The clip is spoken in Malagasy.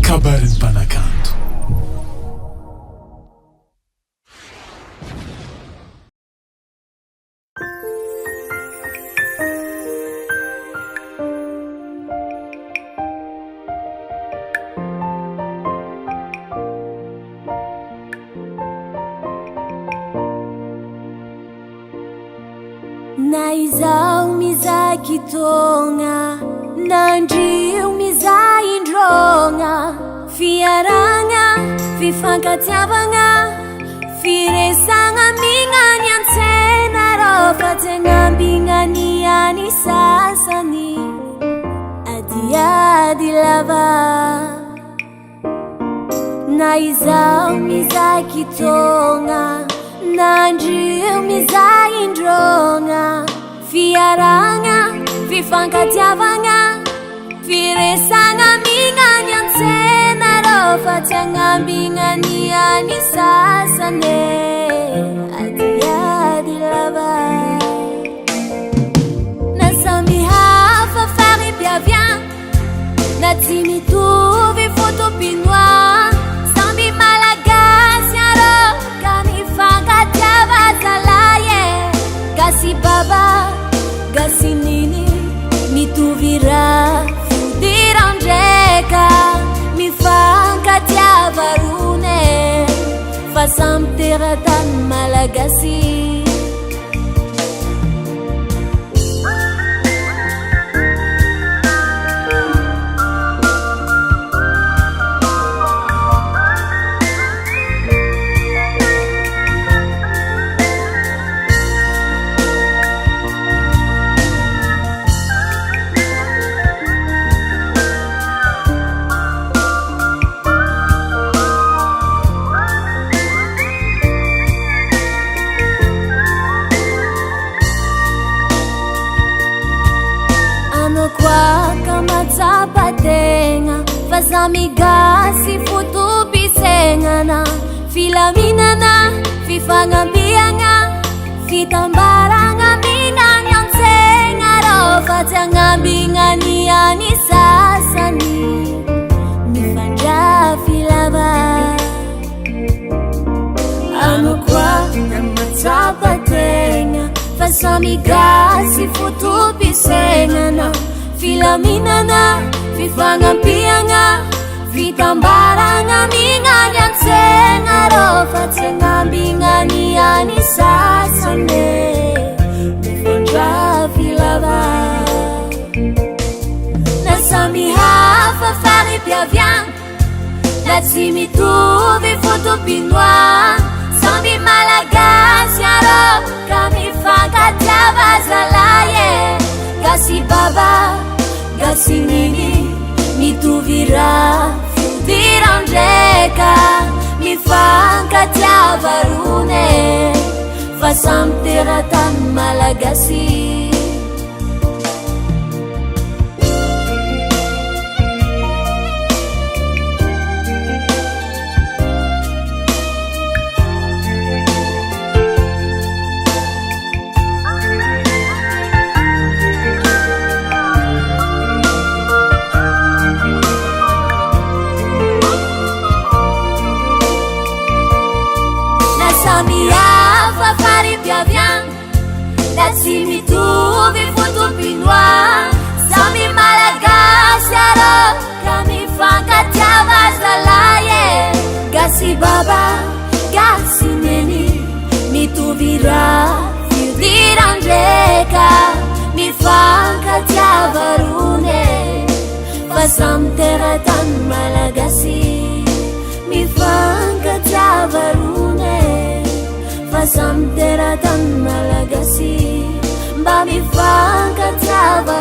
kabarin'ny mpanakanto. Na izao mizaky tôgna, nandrio mizay indrôgna, fiaragna, fifankatiavagna, firesagna mignany an-tsena rô fa tsy agnambinany any sasany adiady lava. Na izao mizaky tôgna, nandrio mizay indrôgna, fiaragna, fifankatiavagna, firesagna mignany an-tsena rô fa tsy agnambinany any sasany adiady lava. Na samy hafa fari-piaviagna, na tsy mitovy fotopinoa, samby malagasy arô ka mifankatiava zalaye. Gasy baba, gasy nini, mitovy raha fidiran-dreka, mifankatiava rone fa samy teratany malagasy. Zapategna fa samy gasy fotopisegnana, filaminana, fifagnampiagna, fitambaragna mignany an-tsegna rô fa tsy agnambinany any sasany mifandrafy lava. Ano koa zapategna fa samy gasy fotopisegnana, filaminana, fifagnampiagna, fitambaragna mignany an-tsegna rô fa tsy agnambinany any sasany mifandrafy lava. Na samy hafa fari-piaviagna, na tsy mitovy fotopinoa, samby malagasy arô ka mifankatiava zalaye. Gasy baba, gasy nini, mitovy raha fidiran-dreka, mifankatiava rone fa samy teratany malagasy. Na tsy mitovy fotopinoa, samy malagasy arô ka mifankatiava zalaye. Gasy baba, gasy neni, mitovy raha fidiran-dreka, mifankatiava rone fa samy teratany malagasy. Mifankatiava rone fa samy teratany malagasy, mba mifankatiava